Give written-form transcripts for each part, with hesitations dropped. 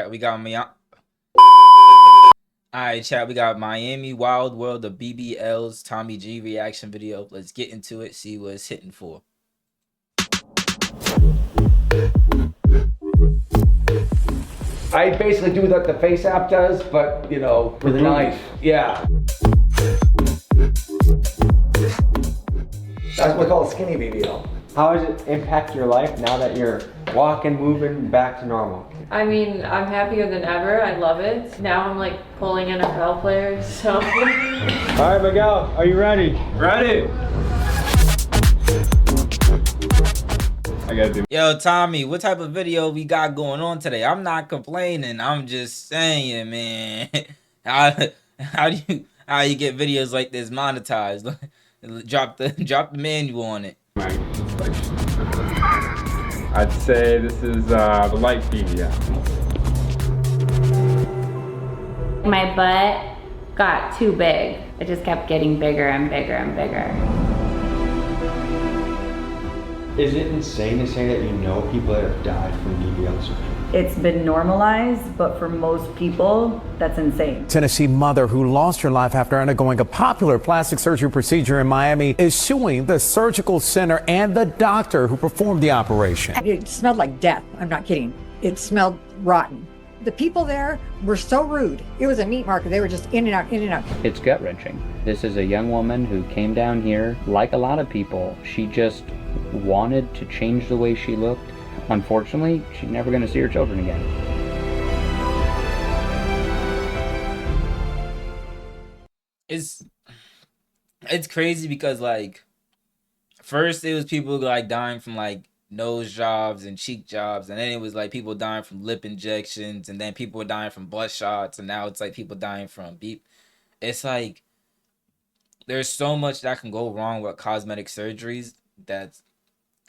We got Miami. Alright, chat. We got Miami Wild World of BBLs Tommy G reaction video. Let's get into it. See what it's hitting for. I basically do what the Face app does, but you know, with a knife. Yeah. That's what we call a skinny BBL. How does it impact your life now that you're walking, moving back to normal? I mean, I'm happier than ever. I love it. Now I'm like pulling NFL players, so. All right, Miguel, are you ready? Ready. I gotta do. Yo, Tommy, what type of video we got going on today? I'm not complaining. I'm just saying, man. How do you get videos like this monetized? drop the manual on it. I'd say this is the light BBL. My butt got too big. It just kept getting bigger and bigger and bigger. Is it insane to say that you know people that have died from BBL surgery? It's been normalized, but for most people, that's insane. Tennessee mother who lost her life after undergoing a popular plastic surgery procedure in Miami is suing the surgical center and the doctor who performed the operation. It smelled like death. I'm not kidding. It smelled rotten. The people there were so rude. It was a meat market. They were just in and out, in and out. It's gut-wrenching. This is a young woman who came down here, like a lot of people. She just wanted to change the way she looked. Unfortunately, she's never going to see her children again. It's crazy because like first it was people like dying from like nose jobs and cheek jobs, and then it was like people dying from lip injections, and then people were dying from butt shots, and now it's like people dying from beep. It's like there's so much that can go wrong with cosmetic surgeries that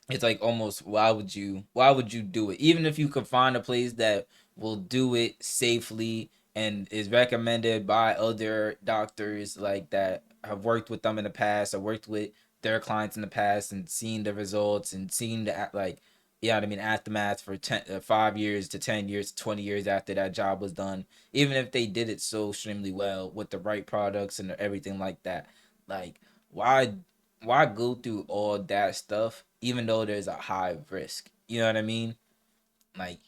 it's like almost why would you do it? Even if you could find a place that will do it safely and is recommended by other doctors like that have worked with them in the past or worked with their clients in the past and seen the results and seen the like, yeah, I mean, aftermath for 5 years to 10 years, 20 years after that job was done, even if they did it so extremely well with the right products and everything like that, like why go through all that stuff even though there's a high risk? You know what I mean? Like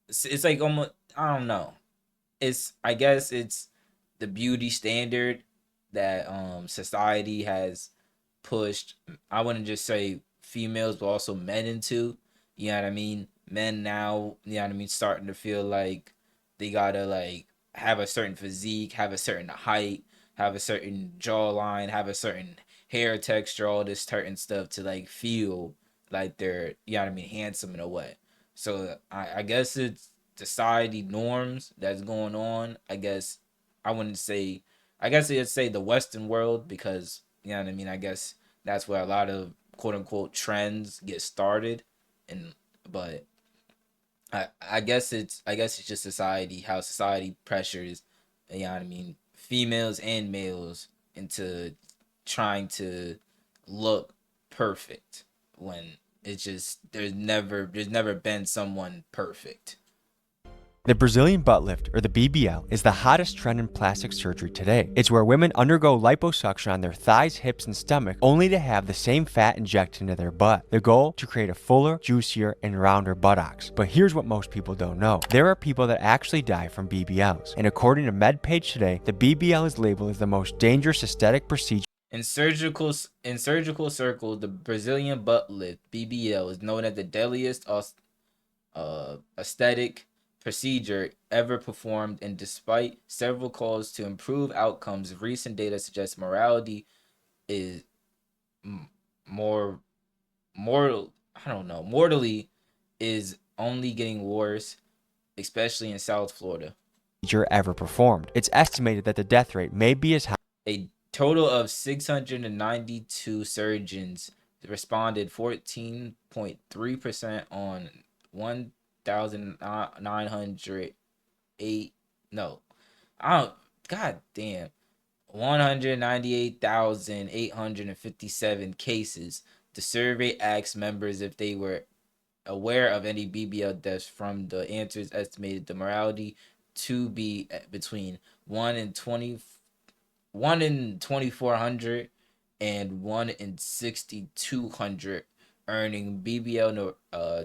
it's like almost, I don't know. I guess it's the beauty standard that society has pushed. I wouldn't just say females, but also men into. You know what I mean? Men now, you know what I mean, starting to feel like they gotta like have a certain physique, have a certain height, have a certain jawline, have a certain hair texture, all this certain stuff to like feel like they're, you know what I mean, handsome in a way. So I guess it's society norms that's going on. I guess I'd say the Western world, because you know what I mean, I guess that's where a lot of quote unquote trends get started. And but I guess it's just society, how society pressures, you know what I mean, females and males into trying to look perfect when it's just there's never been someone perfect. The Brazilian butt lift, or the BBL, is the hottest trend in plastic surgery today. It's where women undergo liposuction on their thighs, hips, and stomach only to have the same fat injected into their butt. The goal? To create a fuller, juicier, and rounder buttocks. But here's what most people don't know. There are people that actually die from BBLs. And according to MedPage Today, the BBL is labeled as the most dangerous aesthetic procedure. In surgical circles, the Brazilian butt lift (BBL) is known as the deadliest aesthetic procedure ever performed, and despite several calls to improve outcomes, recent data suggests mortality is mortally is only getting worse, especially in South Florida. Ever performed. It's estimated that the death rate may be as high. A total of 692 surgeons responded, 14.3% on 198,857 cases. The survey asked members if they were aware of any BBL deaths from the answers estimated the mortality to be between 1 in 20, 1 in 2400 and 1 in 6200, earning BBL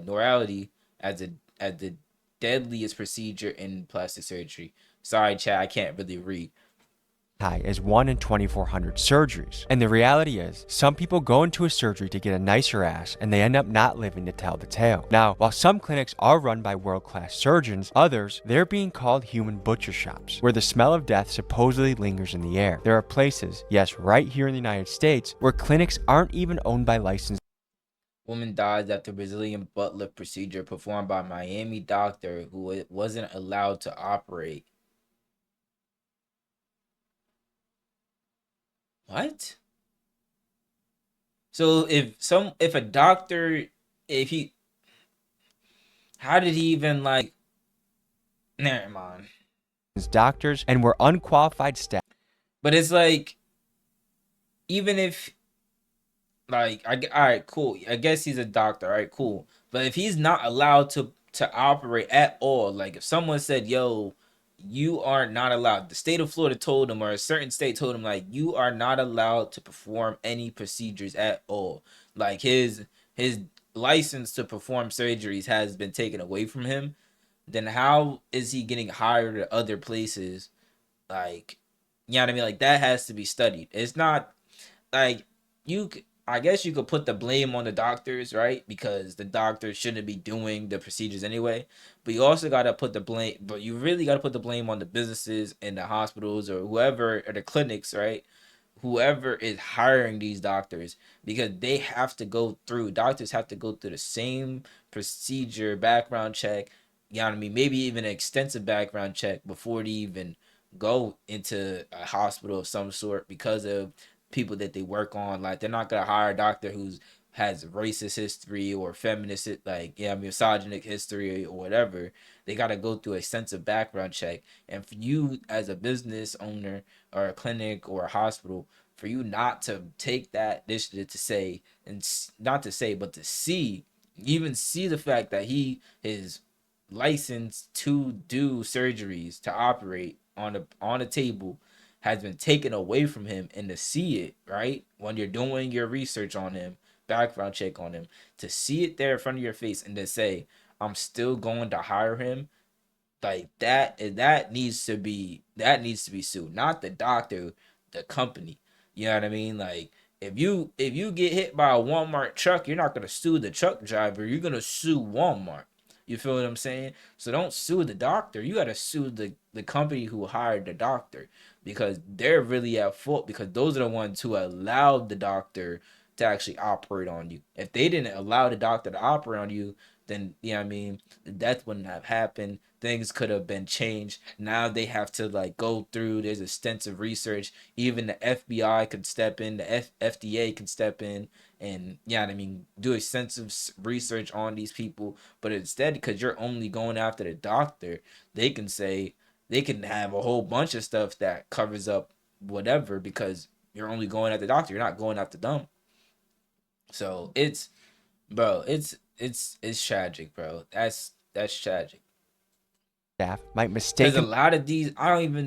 mortality as the deadliest procedure in plastic surgery. Sorry, Chad, I can't really read. High as 1 in 2,400 surgeries. And the reality is, some people go into a surgery to get a nicer ass and they end up not living to tell the tale. Now, while some clinics are run by world-class surgeons, others, they're being called human butcher shops, where the smell of death supposedly lingers in the air. There are places, yes, right here in the United States, where clinics aren't even owned by licensed. Woman dies after Brazilian butt lift procedure performed by Miami doctor who wasn't allowed to operate. What? So if a doctor, if he, how did he even like, never mind. Doctors and were unqualified staff. But it's like, even if, like, all right, cool. I guess he's a doctor. All right, cool. But if he's not allowed to operate at all, like if someone said, "Yo, you are not allowed," the state of Florida told him, or a certain state told him, like, you are not allowed to perform any procedures at all. Like his license to perform surgeries has been taken away from him. Then how is he getting hired at other places? Like, you know what I mean? Like that has to be studied. It's not like I guess you could put the blame on the doctors, right? Because the doctors shouldn't be doing the procedures anyway. But you also got to put the blame, but you really got to put the blame on the businesses and the hospitals or whoever, or the clinics, right? Whoever is hiring these doctors, because they have to go through, doctors have to go through the same procedure, background check, you know what I mean? Maybe even an extensive background check before they even go into a hospital of some sort, because of people that they work on. Like they're not gonna hire a doctor who's has racist history or feminist, like, yeah, I mean, misogynic history or whatever. They gotta go through a extensive background check. And for you as a business owner or a clinic or a hospital, for you not to take that initiative to say, and not to say, but to see, even see the fact that he is licensed to do surgeries, to operate on a table, has been taken away from him, and to see it, right, when you're doing your research on him, background check on him, to see it there in front of your face and to say, I'm still going to hire him, like that needs to be sued, not the doctor, the company. You know what I mean? Like if you get hit by a Walmart truck, you're not gonna sue the truck driver, you're gonna sue Walmart. You feel what I'm saying? So don't sue the doctor, you gotta sue the company who hired the doctor, because they're really at fault, because those are the ones who allowed the doctor to actually operate on you. If they didn't allow the doctor to operate on you, then, you know what I mean, the death wouldn't have happened. Things could have been changed. Now they have to like go through. There's extensive research. Even the FBI could step in. The FDA can step in, and, yeah, I mean, do extensive research on these people. But instead, because you're only going after the doctor, they can say, they can have a whole bunch of stuff that covers up whatever, because you're only going at the doctor. You're not going after them. So it's, bro, it's tragic, bro. That's tragic. Staff might Because a mistake. lot of these, I'm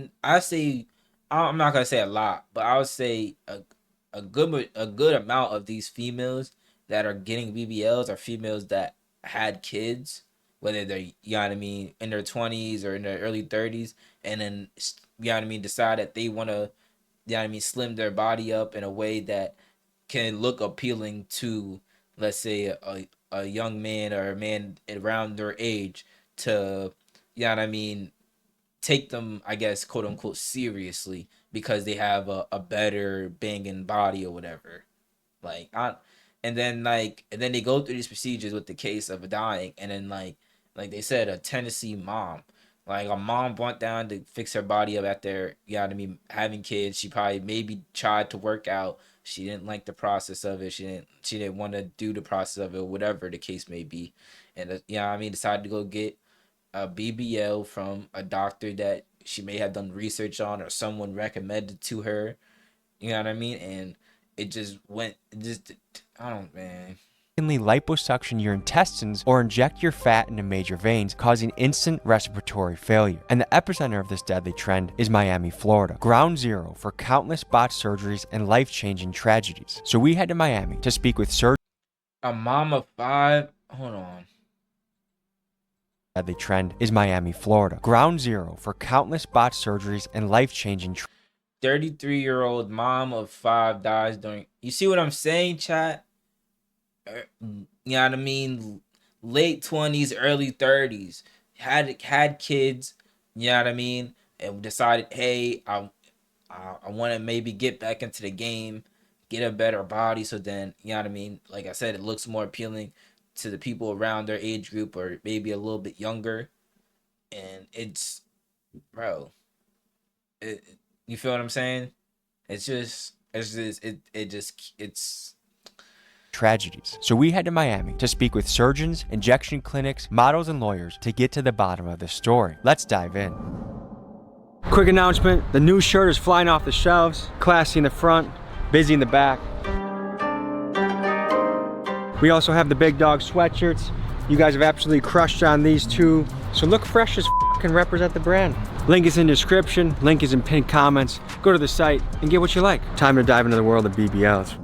not gonna say a lot, but I would say a good amount of these females that are getting BBLs are females that had kids, whether they're, you know what I mean, in their 20s or in their early 30s, and then, you know what I mean, decide that they want to, you know what I mean, slim their body up in a way that can look appealing to, let's say, a young man or a man around their age, to, you know what I mean, take them, I guess, quote unquote, seriously, because they have a better banging body or whatever. Like and then they go through these procedures with the case of dying, and then like they said, a Tennessee mom. Like a mom went down to fix her body up after, you know what I mean, having kids. She probably maybe tried to work out. She didn't like the process of it. She didn't want to do the process of it, whatever the case may be. And, you know what I mean, decided to go get a BBL from a doctor that she may have done research on, or someone recommended to her. You know what I mean? And it just went, I don't, man. mistakenly liposuction your intestines or inject your fat into major veins, causing instant respiratory failure. And the epicenter of this deadly trend is Miami, Florida, ground zero for countless botched surgeries and life-changing tragedies. So we head to Miami to speak with surgeons. A mom of 5. Hold on. Deadly trend is Miami, Florida, ground zero for countless botched surgeries and life-changing 33-year-old mom of 5 dies during. You see what I'm saying, chat? You know what I mean? Late 20s, early 30s. Had kids. You know what I mean? And decided, hey, I want to maybe get back into the game, get a better body. So then, you know what I mean? Like I said, it looks more appealing to the people around their age group or maybe a little bit younger. And it's, bro, you feel what I'm saying? It's tragedies. So we head to Miami to speak with surgeons, injection clinics, models, and lawyers to get to the bottom of this story. Let's dive in. Quick announcement, the new shirt is flying off the shelves. Classy in the front, busy in the back. We also have the big dog sweatshirts. You guys have absolutely crushed on these two. So look fresh as f and represent the brand. Link is in the description, link is in pinned comments. Go to the site and get what you like. Time to dive into the world of BBLs.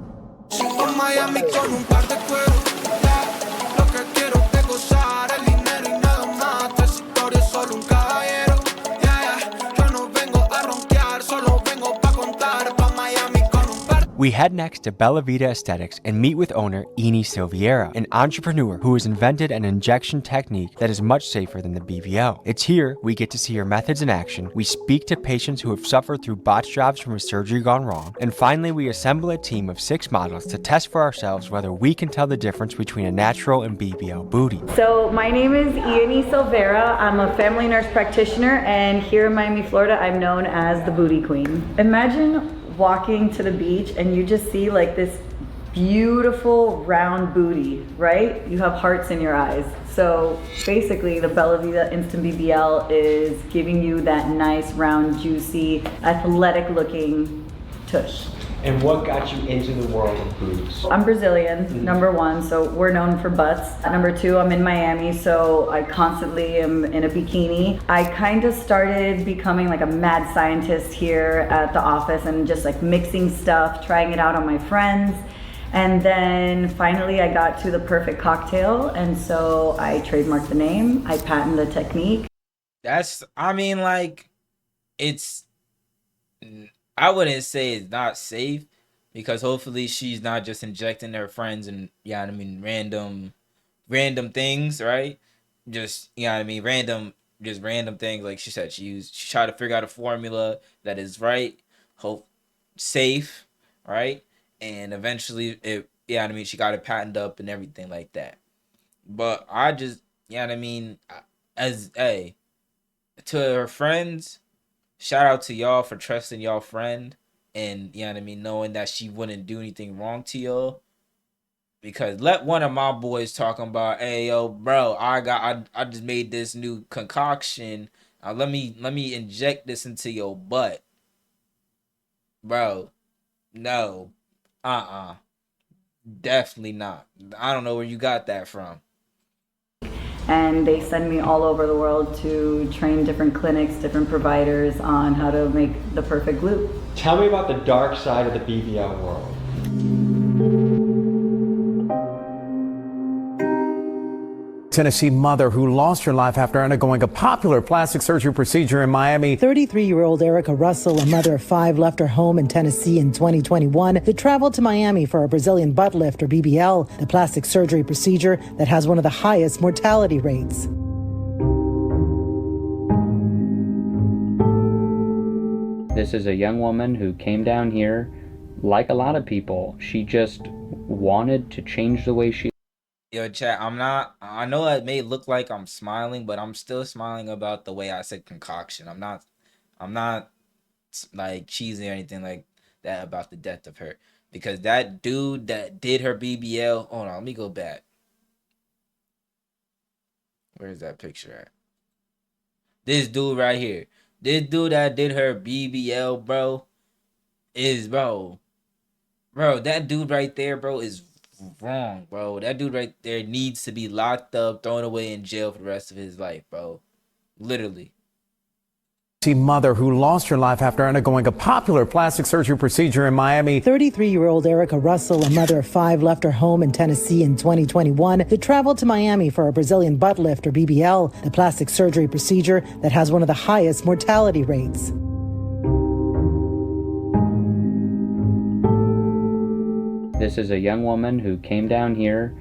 We head next to Bella Vita Aesthetics and meet with owner Eni Silviera, an entrepreneur who has invented an injection technique that is much safer than the BBL. It's here we get to see her methods in action, we speak to patients who have suffered through botched jobs from a surgery gone wrong, and finally we assemble a team of 6 models to test for ourselves whether we can tell the difference between a natural and BBL booty. So my name is Eni Silvera. I'm a family nurse practitioner, and here in Miami, Florida, I'm known as the Booty Queen. Imagine walking to the beach and you just see like this beautiful round booty, right? You have hearts in your eyes. So basically the Bella Vita Instant BBL is giving you that nice round, juicy, athletic looking tush. And what got you into the world of booties? I'm Brazilian, number 1, so we're known for butts. Number 2, I'm in Miami, so I constantly am in a bikini. I kind of started becoming like a mad scientist here at the office and just like mixing stuff, trying it out on my friends. And then finally I got to the perfect cocktail, and so I trademarked the name, I patented the technique. I mean, like, I wouldn't say it's not safe, because hopefully she's not just injecting her friends and, you know what I mean, random things, right? Just, you know what I mean, random things. Like she said, she tried to figure out a formula that is right, safe, right? And eventually it, you know what I mean, she got it patented up and everything like that. But I just, you know what I mean, to her friends, shout out to y'all for trusting y'all friend, and, you know what I mean, knowing that she wouldn't do anything wrong to y'all. Because let one of my boys talking about, hey yo, bro, I just made this new concoction. Let me inject this into your butt, bro. No, definitely not. I don't know where you got that from. And they send me all over the world to train different clinics, different providers on how to make the perfect glute. Tell me about the dark side of the BBL world. Tennessee mother who lost her life after undergoing a popular plastic surgery procedure in Miami. 33-year-old Erica Russell, a mother of 5, left her home in Tennessee in 2021 to travel to Miami for a Brazilian butt lift, or BBL, the plastic surgery procedure that has one of the highest mortality rates. This is a young woman who came down here, like a lot of people. She just wanted to change the way she... Yo, chat, I know it may look like I'm smiling, but I'm still smiling about the way I said concoction. I'm not like cheesy or anything like that about the death of her. Because that dude that did her BBL, hold on, let me go back. Where's that picture at? This dude right here. This dude that did her BBL, bro, that dude right there, bro, is wrong, bro. That dude right there needs to be locked up, thrown away in jail for the rest of his life, bro. Literally. Mother who lost her life after undergoing a popular plastic surgery procedure in Miami. 33-year-old Erica Russell, a mother of 5, left her home in Tennessee in 2021 to travel to Miami for a Brazilian butt lift, or BBL, the plastic surgery procedure that has one of the highest mortality rates. This is a young woman who came down here,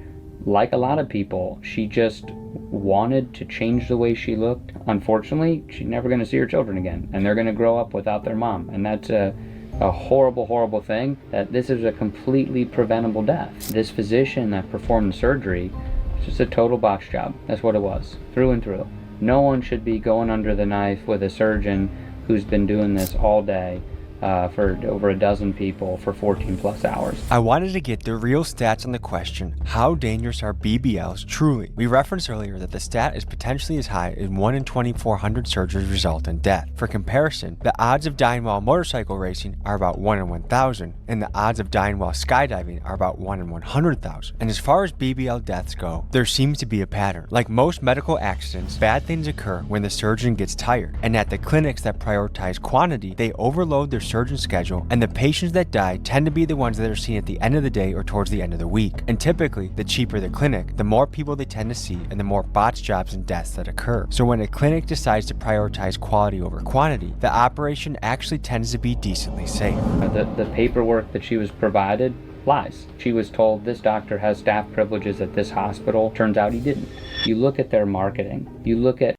like a lot of people. She just wanted to change the way she looked. Unfortunately, she's never going to see her children again, and they're going to grow up without their mom. And that's a horrible, horrible thing, that this is a completely preventable death. This physician that performed the surgery was just a total box job. That's what it was, through and through. No one should be going under the knife with a surgeon who's been doing this all day for over a dozen people for 14 plus hours. I wanted to get the real stats on the question, how dangerous are BBLs truly? We referenced earlier that the stat is potentially as high as 1 in 2,400 surgeries result in death. For comparison, the odds of dying while motorcycle racing are about 1 in 1,000, and the odds of dying while skydiving are about 1 in 100,000. And as far as BBL deaths go, there seems to be a pattern. Like most medical accidents, bad things occur when the surgeon gets tired, and at the clinics that prioritize quantity, they overload their surgeon schedule, and the patients that die tend to be the ones that are seen at the end of the day or towards the end of the week. And typically, the cheaper the clinic, the more people they tend to see and the more botched jobs and deaths that occur. So when a clinic decides to prioritize quality over quantity, the operation actually tends to be decently safe. The paperwork that she was provided lies. She was told this doctor has staff privileges at this hospital. Turns out he didn't. You look at their marketing. You look at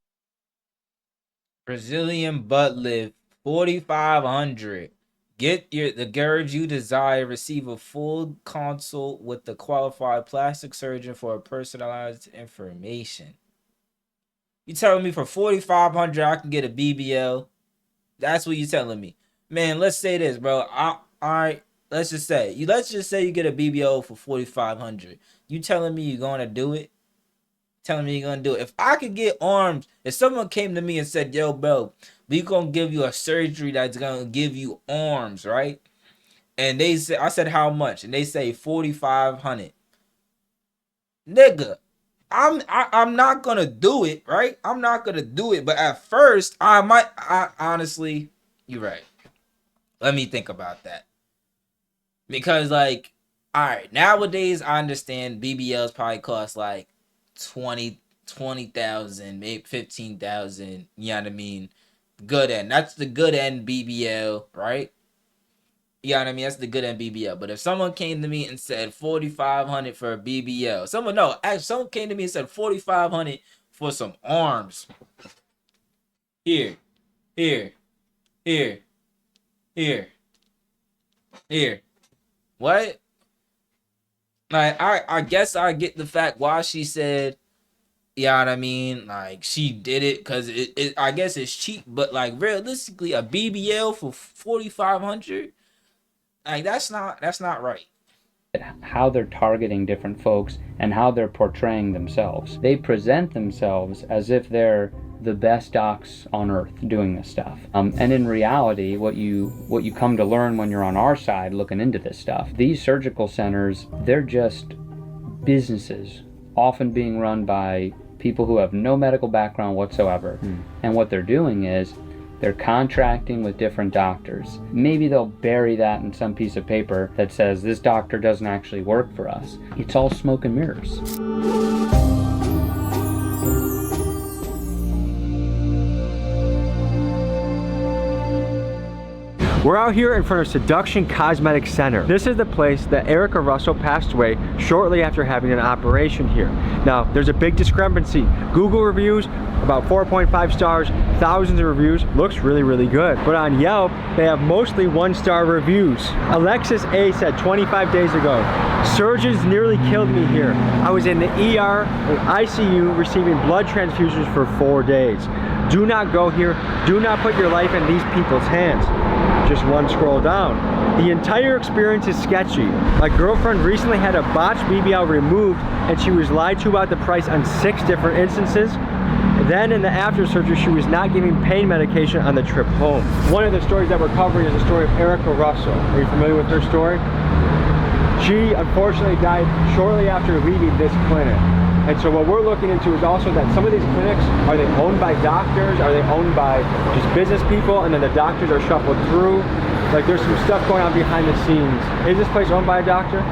Brazilian butt lift, 4,500. Get the GERD you desire. Receive a full consult with the qualified plastic surgeon for a personalized information. You telling me for 4,500 I can get a BBL? That's what you telling me, man. Let's say this, bro. Let's just say you get a BBL for 4,500. You telling me you're gonna do it? Telling me you're gonna do it? If I could get arms, if someone came to me and said, "Yo, bro, we gonna give you a surgery that's gonna give you arms," right? And they said, I said, "How much?" And they say 4,500. Nigga, I'm not gonna do it, right? I'm not gonna do it. But at first, I honestly, you're right. Let me think about that. Because like, all right, nowadays I understand BBLs probably cost like 20,000, maybe 15,000. You know what I mean? Good end. That's the good end BBL, right? You know what I mean? That's the good end BBL. But if someone came to me and said 4,500 for a BBL, someone came to me and said 4,500 for some arms. Here. What? Like, I guess I get the fact why she said, you know what I mean? Like, she did it because I guess it's cheap, but like realistically, a BBL for 4,500, like that's not right. how they're targeting different folks and how they're portraying themselves. They present themselves as if they're the best docs on earth doing this stuff. And in reality, what you come to learn when you're on our side looking into this stuff, these surgical centers, they're just businesses, often being run by people who have no medical background whatsoever. And what they're doing is they're contracting with different doctors. Maybe they'll bury that in some piece of paper that says this doctor doesn't actually work for us. It's all smoke and mirrors. We're out here in front of Seduction Cosmetic Center. This is the place that Erica Russell passed away shortly after having an operation here. Now, there's a big discrepancy. Google reviews, about 4.5 stars, thousands of reviews, looks really, really good. But on Yelp, they have mostly 1-star reviews. Alexis A said 25 days ago, surgeons nearly killed me here. I was in the ER and ICU receiving blood transfusions for 4 days. Do not go here. Do not put your life in these people's hands. Just one scroll down. The entire experience is sketchy. My girlfriend recently had a botched BBL removed and she was lied to about the price on 6 different instances. Then in the after surgery, she was not giving pain medication on the trip home. One of the stories that we're covering is the story of Erica Russell. Are you familiar with her story? She unfortunately died shortly after leaving this clinic. And so what we're looking into is also that some of these clinics, are they owned by doctors? Are they owned by just business people? And then the doctors are shuffled through? Like there's some stuff going on behind the scenes. Is this place owned by a doctor?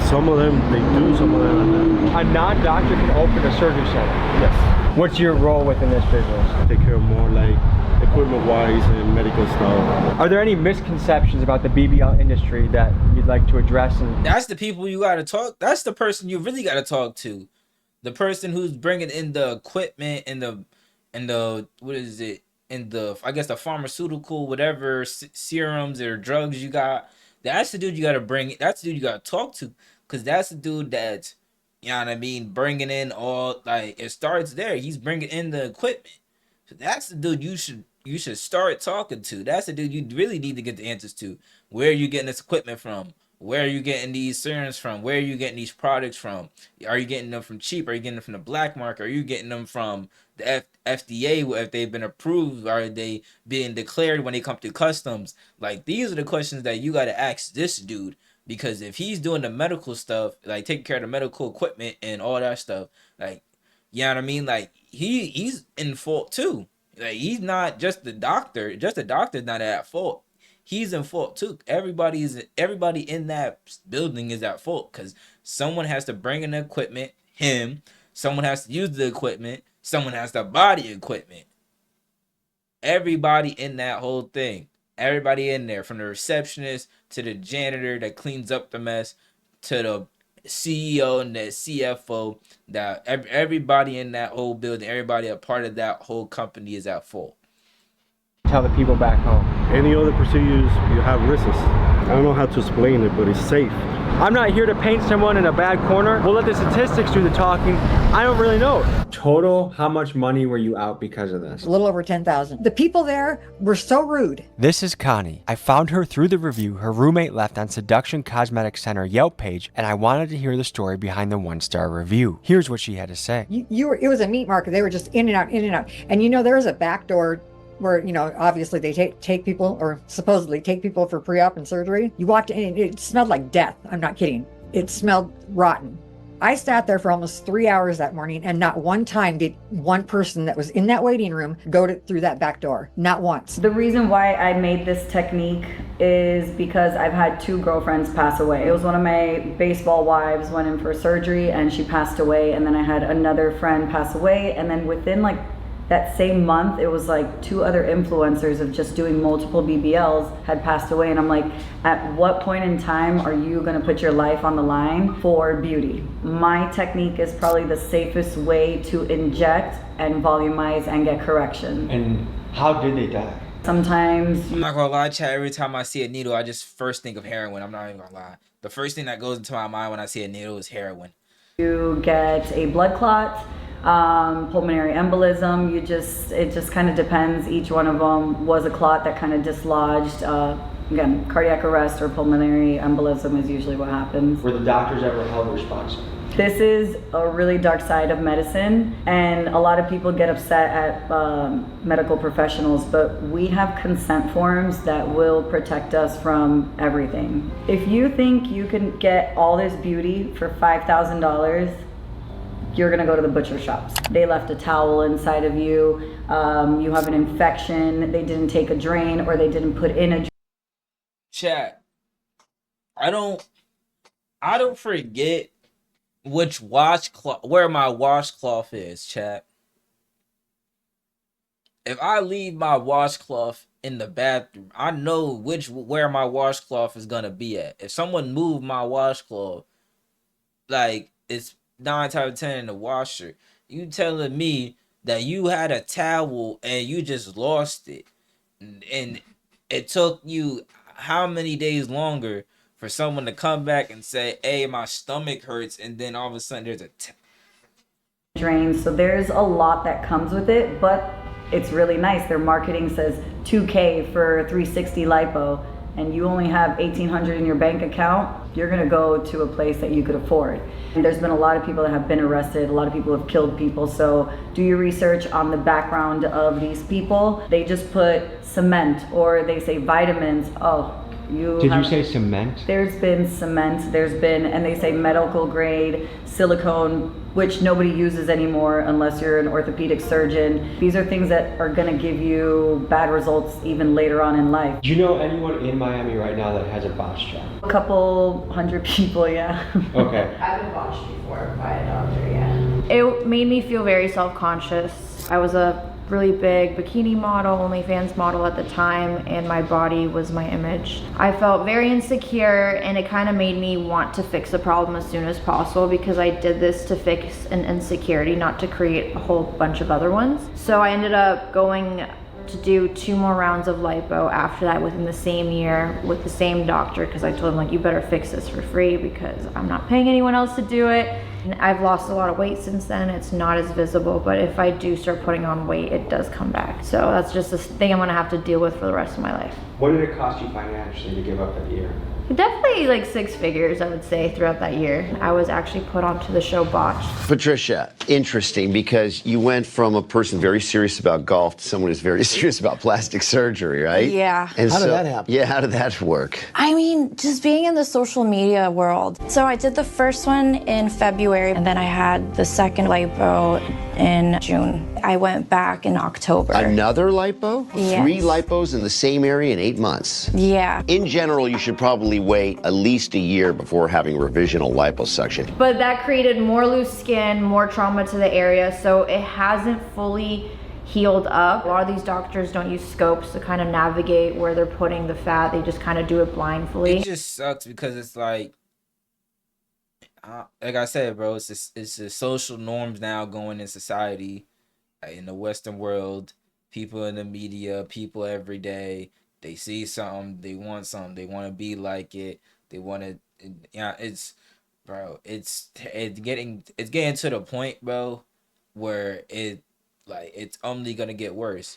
Some of them they do, some of them not. A non-doctor can open a surgery center? Yes. What's your role within this business? Take care of more like equipment-wise and medical stuff. Are there any misconceptions about the BBL industry that you'd like to address? And that's the people you gotta talk. That's the person you really gotta talk to. The person who's bringing in the equipment and the what is it? In the, I guess, the pharmaceutical, whatever serums or drugs you got. That's the dude you gotta bring. That's the dude you gotta talk to, cause that's the dude that's, you know what I mean, bringing in all, like, it starts there. He's bringing in the equipment. So that's the dude you should start talking to. That's the dude you really need to get the answers to. Where are you getting this equipment from? Where are you getting these serums from? Where are you getting these products from? Are you getting them from cheap? Are you getting them from the black market? Are you getting them from the FDA if they've been approved? Are they being declared when they come to customs? Like, these are the questions that you got to ask this dude, because if he's doing the medical stuff, like taking care of the medical equipment and all that stuff, like, you know what I mean? Like, he's in fault too. Like, he's not just the doctor. Just the doctor's not at fault. He's in fault too. Everybody in that building is at fault, because someone has to bring in the equipment. Someone has to use the equipment. Someone has to buy the equipment. Everybody in that whole thing. Everybody in there, from the receptionist to the janitor that cleans up the mess, to the CEO and the CFO, that everybody in that whole building, everybody a part of that whole company is at fault. Tell the people back home. Any other procedures, you have risks. I don't know how to explain it, but it's safe. I'm not here to paint someone in a bad corner. We'll let the statistics do the talking. I don't really know. Total, how much money were you out because of this? A little over 10,000. The people there were so rude. This is Connie. I found her through the review her roommate left on Seduction Cosmetic Center Yelp page, and I wanted to hear the story behind the 1-star review. Here's what she had to say. It was a meat market. They were just in and out, in and out. And you know, there was a back door where, you know, obviously they take people, or supposedly take people for pre-op and surgery. You walked in and it smelled like death. I'm not kidding. It smelled rotten. I sat there for almost 3 hours that morning, and not one time did one person that was in that waiting room go through that back door. Not once. The reason why I made this technique is because I've had 2 girlfriends pass away. It was one of my baseball wives went in for surgery and she passed away, and then I had another friend pass away, and then within like that same month, it was like 2 other influencers of just doing multiple BBLs had passed away. And I'm like, at what point in time are you gonna put your life on the line for beauty? My technique is probably the safest way to inject and volumize and get correction. And how did they die? Sometimes, I'm not gonna lie, Chad, every time I see a needle, I just first think of heroin. I'm not even gonna lie. The first thing that goes into my mind when I see a needle is heroin. you get a blood clot, pulmonary embolism. It just kind of depends. Each one of them was a clot that kind of dislodged. Again, cardiac arrest or pulmonary embolism is usually what happens. Were the doctors ever held responsible? This is a really dark side of medicine, and a lot of people get upset at medical professionals, but we have consent forms that will protect us from everything. If you think you can get all this beauty for $5,000, you're gonna go to the butcher shops. They left a towel inside of you, you have an infection, they didn't take a drain, or they didn't put in a drain. Chat, I don't forget which washcloth, where my washcloth is, chat. If I leave my washcloth in the bathroom, I know where my washcloth is gonna be at. If someone moved my washcloth, like, it's 9 times out of 10 in the washer. You telling me that you had a towel and you just lost it, and it took you how many days longer for someone to come back and say, hey, my stomach hurts, and then all of a sudden there's a drain. So there's a lot that comes with it, but it's really nice. Their marketing says $2K for 360 lipo, and you only have $1,800 in your bank account. You're gonna go to a place that you could afford. And there's been a lot of people that have been arrested, a lot of people have killed people, so do your research on the background of these people. They just put cement, or they say vitamins. Oh, You Did you have- say cement? There's been cement, there's been, and they say medical grade silicone, which nobody uses anymore unless you're an orthopedic surgeon. These are things that are gonna give you bad results even later on in life. Do you know anyone in Miami right now that has a botch job? A couple hundred people, yeah. Okay. I've been watched before by a doctor, yeah. It made me feel very self-conscious. I was a really big bikini model, OnlyFans model at the time, and my body was my image. I felt very insecure, and it kind of made me want to fix the problem as soon as possible because I did this to fix an insecurity, not to create a whole bunch of other ones. So I ended up going to do 2 more rounds of lipo after that within the same year with the same doctor, because I told him, like, you better fix this for free because I'm not paying anyone else to do it. And I've lost a lot of weight since then. It's not as visible, but if I do start putting on weight, it does come back. So that's just a thing I'm gonna have to deal with for the rest of my life. What did it cost you financially to give up that year? Definitely like 6 figures, I would say, throughout that year. I was actually put onto the show Botched. Patricia, interesting, because you went from a person very serious about golf to someone who's very serious about plastic surgery, right? Yeah. And How did that happen? Yeah, how did that work? I mean, just being in the social media world. So I did the first one in February, and then I had the second lipo in June. I went back in October. Another lipo? Yes. 3 lipos in the same area in 8 months? Yeah. In general, you should probably wait at least a year before having revisional liposuction. But that created more loose skin, more trauma to the area, so it hasn't fully healed up. A lot of these doctors don't use scopes to kind of navigate where they're putting the fat. They just kind of do it blindly. It just sucks because it's like I said, bro, it's the social norms now going in society, in the Western world. People in the media, people every day, they see something, they want something, they want to be like it, they want to. Yeah, it's, bro, it's getting to the point, bro, where it's only gonna get worse.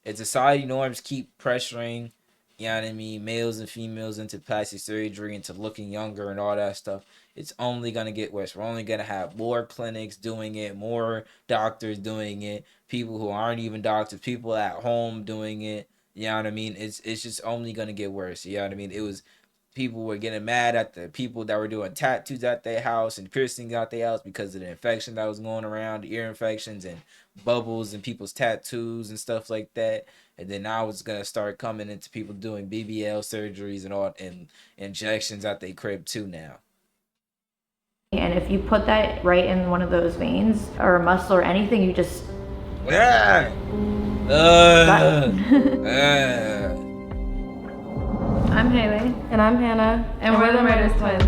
If society norms keep pressuring, you know what I mean, males and females into plastic surgery, into looking younger and all that stuff, it's only going to get worse. We're only going to have more clinics doing it, more doctors doing it, people who aren't even doctors, people at home doing it. You know what I mean? It's just only going to get worse. You know what I mean? People were getting mad at the people that were doing tattoos at their house and piercings at their house because of the infection that was going around, the ear infections and bubbles in people's tattoos and stuff like that. And then now it's gonna start coming into people doing BBL surgeries and all and injections at their crib too now. And if you put that right in one of those veins or a muscle or anything, you just I'm Haley. And I'm Hannah. And we're the Murders Twins.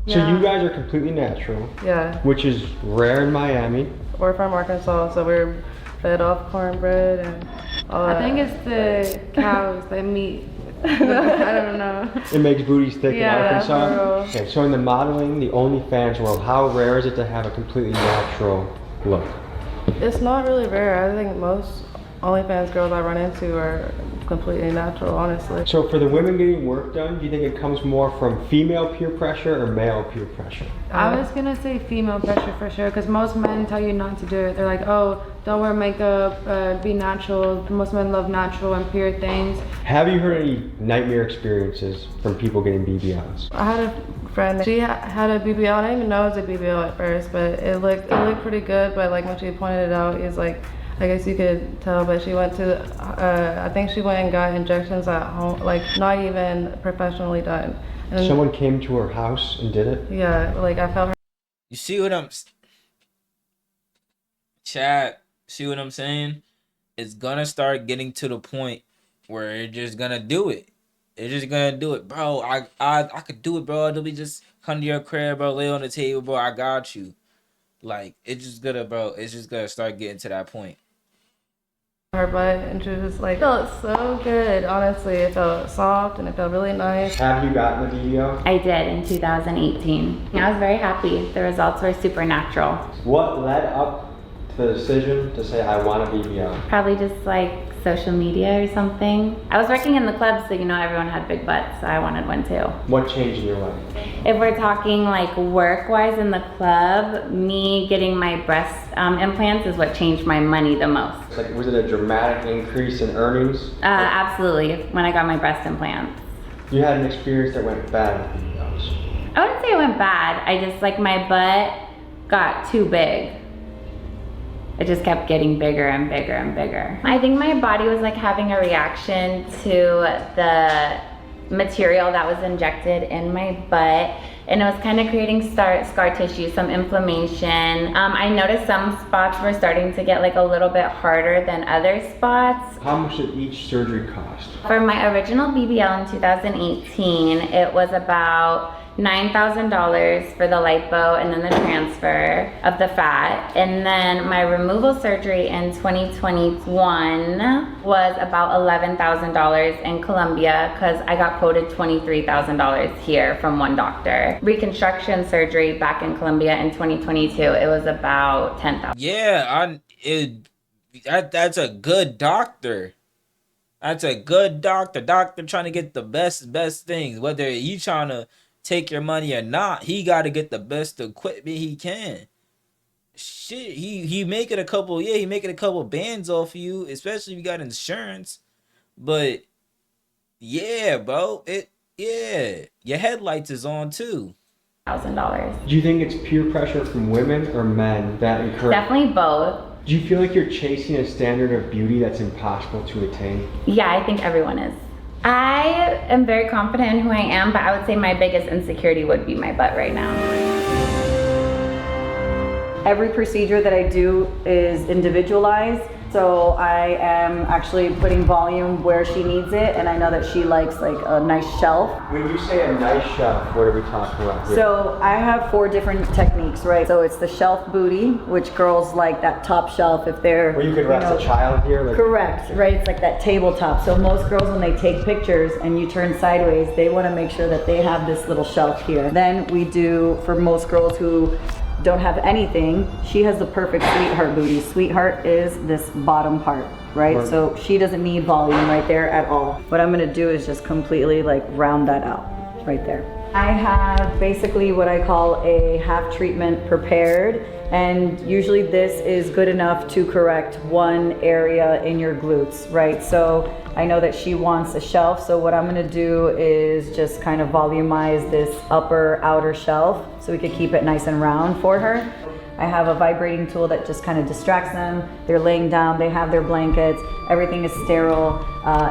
So you guys are completely natural. Yeah. Which is rare in Miami. We're from Arkansas, so we're fed off cornbread and all that. I think it's the cows, the meat. I don't know. It makes booties thick in Yeah, for Arkansas. real. Okay, so in the modeling, the OnlyFans world, how rare is it to have a completely natural look? It's not really rare. I think most OnlyFans girls I run into are completely natural, honestly. So for the women getting work done, do you think it comes more from female peer pressure or male peer pressure? I was gonna say female pressure for sure, because most men tell you not to do it. They're like, oh, don't wear makeup, be natural. Most men love natural and pure things. Have you heard any nightmare experiences from people getting BBLs? I had a friend, she had a BBL. I didn't even know it was a BBL at first, but it looked pretty good. But like when she pointed it out, it was like, I guess you could tell, but she went to, I think she went and got injections at home, like not even professionally done. And Someone came to her house and did it? Yeah, like I felt her. You see what I'm chat, see what I'm saying? It's gonna start getting to the point where it's just gonna do it. It's just gonna do it, bro. I could do it, bro. It'll be just come to your crib, bro, lay on the table, bro. I got you. Like it's just gonna start getting to that point. Her butt, and she was just like, felt so good, honestly. It felt soft and it felt really nice. Have you gotten the BBL? I did in 2018. I was very happy. The results were super natural. What led up to the decision to say, I want a BBL? Probably just like social media or something. I was working in the club, so you know everyone had big butts, so I wanted one too. What changed in your life? If we're talking like work-wise in the club, me getting my breast implants is what changed my money the most. Like, was it a dramatic increase in earnings? Absolutely, when I got my breast implants. You had an experience that went bad with BBLs. I wouldn't say it went bad. I just, like, my butt got too big. It just kept getting bigger and bigger and bigger. I think my body was like having a reaction to the material that was injected in my butt, and it was kind of creating scar tissue, some inflammation. I noticed some spots were starting to get like a little bit harder than other spots. How much did each surgery cost? For my original BBL in 2018, it was about $9,000 for the lipo and then the transfer of the fat. And then my removal surgery in 2021 was about $11,000 in Colombia because I got quoted $23,000 here from one doctor. Reconstruction surgery back in Colombia in 2022, it was about $10,000. Yeah, that's a good doctor. That's a good doctor. Doctor trying to get the best things. Whether you trying to take your money or not, he got to get the best equipment he can. Shit, he making a couple bands off of you, especially if you got insurance. But yeah, bro, your headlights is on too. $1,000. Do you think it's peer pressure from women or men that encourage? Definitely both. Do you feel like you're chasing a standard of beauty that's impossible to attain? Yeah, I think everyone is. I am very confident in who I am, but I would say my biggest insecurity would be my butt right now. Every procedure that I do is individualized. So I am actually putting volume where she needs it, and I know that she likes like a nice shelf. When you say a nice shelf, what are we talking about here? So I have 4 different techniques, right? So it's the shelf booty, which girls like that top shelf if they're... Where you could rest a child here? Like... Correct, right? It's like that tabletop. So most girls, when they take pictures and you turn sideways, they want to make sure that they have this little shelf here. Then we do, for most girls who don't have anything, she has the perfect sweetheart booty. Sweetheart is this bottom part, right? So she doesn't need volume right there at all. What I'm gonna do is just completely like round that out right there. I have basically what I call a half treatment prepared, and usually this is good enough to correct one area in your glutes, right? So I know that she wants a shelf, so what I'm gonna do is just kind of volumize this upper outer shelf so we could keep it nice and round for her. I have a vibrating tool that just kind of distracts them. They're laying down, they have their blankets, everything is sterile.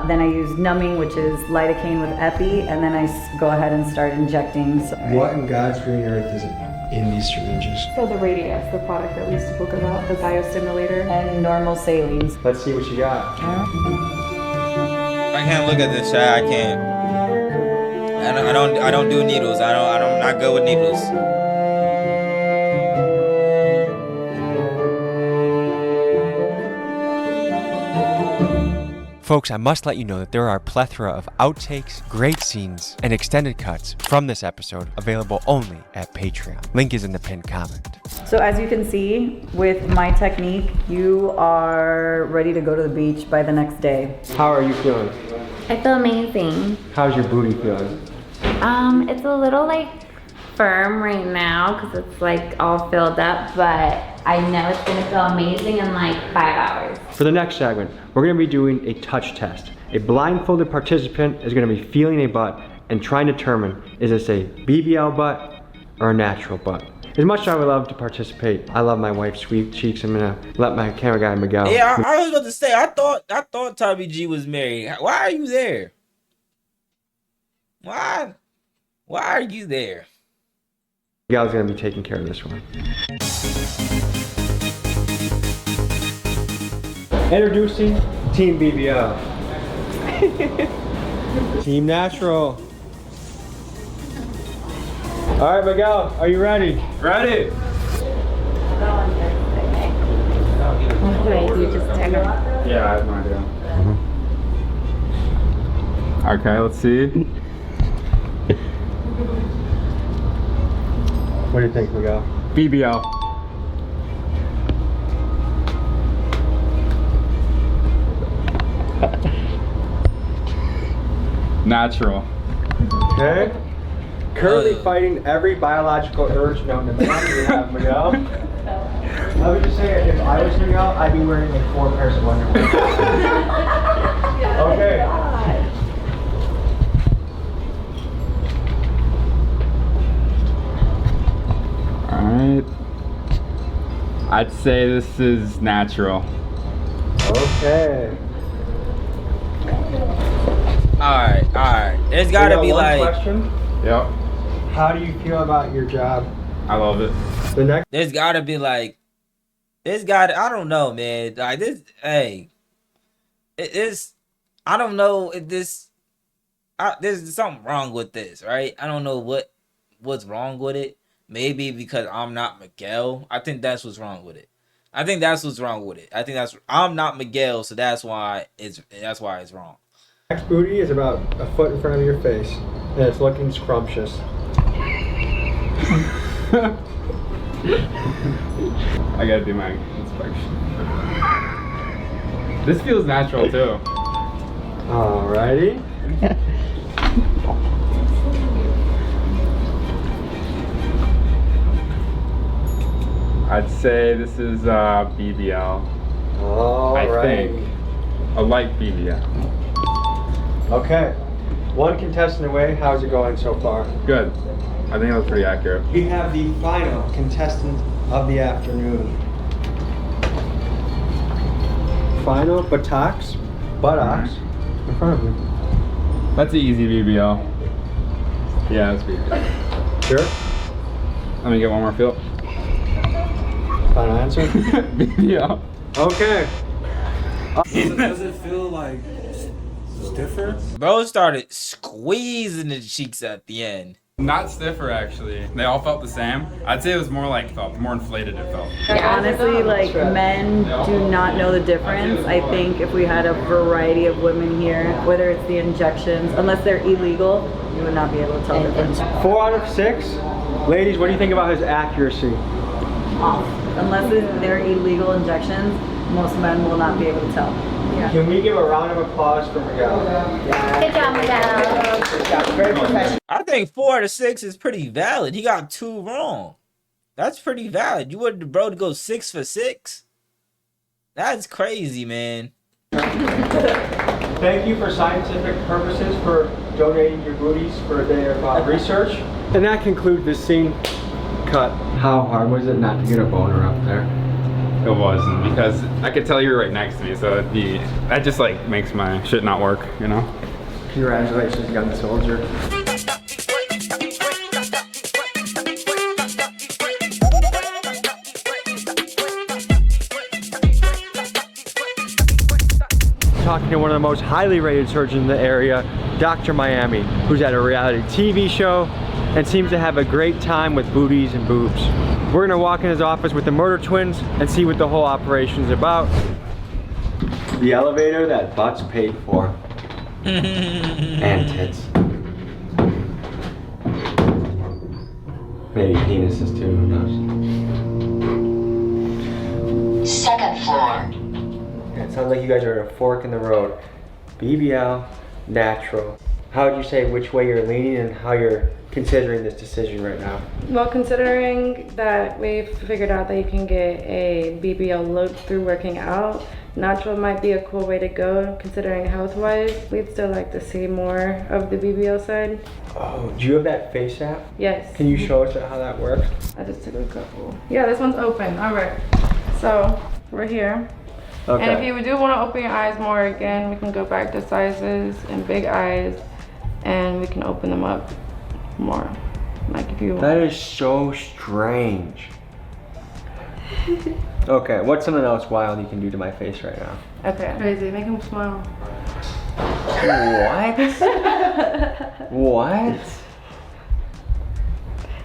Then I use numbing, which is lidocaine with epi, and then I go ahead and start injecting. So, what in God's green earth is it in these syringes? So the Radius, the product that we spoke about, the biostimulator. And normal salines. Let's see what you got. I can't look at this shit. I can't. I don't do needles. I'm not good with needles. Folks, I must let you know that there are a plethora of outtakes, great scenes, and extended cuts from this episode available only at Patreon. Link is in the pinned comment. So as you can see, with my technique, you are ready to go to the beach by the next day. How are you feeling? I feel amazing. How's your booty feeling? It's a little like firm right now because it's like all filled up, but I know it's gonna feel amazing in like 5 hours. For the next segment, we're gonna be doing a touch test. A blindfolded participant is gonna be feeling a butt and trying to determine, is this a BBL butt or a natural butt? As much as I would love to participate, I love my wife's sweet cheeks. I'm gonna let my camera guy Miguel. Yeah, I was about to say, I thought Tommy G was married. Why are you there? Why are you there? Miguel's gonna be taking care of this one. Introducing Team BBL. Team Natural. All right, Miguel, are you ready? Ready. Wait, you just turn around. Yeah, I have no idea. Okay, let's see. What do you think, Miguel? BBL. Natural. Okay. Currently fighting every biological urge known to man. We have Miguel. I would just say if I was Miguel, I'd be wearing like 4 pairs of underwear. Okay. Alright. I'd say this is natural. Okay. Alright. There's gotta be one like question. Yep. How do you feel about your job? I love it. The next. There's gotta be like I don't know, man. Like this, hey, it is. I don't know if there's something wrong with this, right? I don't know what's wrong with it. Maybe because I'm not Miguel. I think that's what's wrong with it. I think I'm not Miguel, so that's why it's wrong. Next booty is about a foot in front of your face, and it's looking scrumptious. I gotta do my inspection. This feels natural too. Alrighty. I'd say this is BBL. Alright. I think a light BBL. Okay. One contestant away. How's it going so far? Good. I think that was pretty accurate. We have the final contestant of the afternoon. Final buttocks in front of you. That's an easy BBL. Yeah, that's BBL. Sure? Let me get one more feel. Final answer? BBL. Okay. Does it feel like stiffer? Bro started squeezing the cheeks at the end. Not stiffer, actually. They all felt the same. I'd say it was more more inflated. It felt. Honestly, like men do not know the difference. I think if we had a variety of women here, whether it's the injections, unless they're illegal, you would not be able to tell the difference. 4 out of 6. Ladies, what do you think about his accuracy? Off. Unless they're illegal injections, most men will not be able to tell. Yeah. Can we give a round of applause for Miguel? Good job, Miguel. Very professional. I think 4 out of 6 is pretty valid. He got 2 wrong. That's pretty valid. You wanted the bro to go 6 for 6? That's crazy, man. Thank you for scientific purposes for donating your booties for their research. And that concludes this scene cut. How hard was it not to get a boner up there? It wasn't, because I could tell you were right next to me, so that just like makes my shit not work, you know? Congratulations, young soldier. Talking to one of the most highly rated surgeons in the area, Dr. Miami, who's at a reality TV show and seems to have a great time with booties and boobs. We're gonna walk in his office with the murder twins and see what the whole operation is about. The elevator that butts paid for. And tits. Maybe penises too, who knows? Second floor. Yeah, it sounds like you guys are at a fork in the road. BBL, natural. How would you say which way you're leaning and how you're considering this decision right now? Well, considering that we've figured out that you can get a BBL look through working out, natural might be a cool way to go considering health-wise. We'd still like to see more of the BBL side. Oh, do you have that face app? Yes. Can you show us how that works? I just took a couple. Yeah, this one's open. All right. So we're here. Okay. And if you do want to open your eyes more again, we can go back to sizes and big eyes, and we can open them up more. Like if you want. That is so strange. Okay, what's something else wild you can do to my face right now? Okay. Crazy. Make him smile. What? What?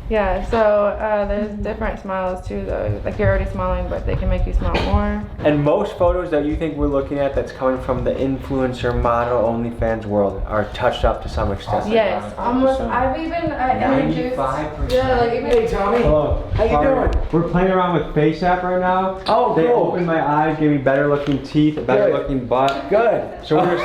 Yeah, so there's different smiles too though. Like you're already smiling, but they can make you smile more. And most photos that you think we're looking at that's coming from the influencer model OnlyFans world are touched up to some extent. Yes, almost. I've even introduced. 95%. Yeah, like even. Hey Tommy. Hello. How you doing? We're playing around with Face App right now. Oh, They cool. opened my eyes, gave me better looking teeth, a better Good. looking butt. Good. So we're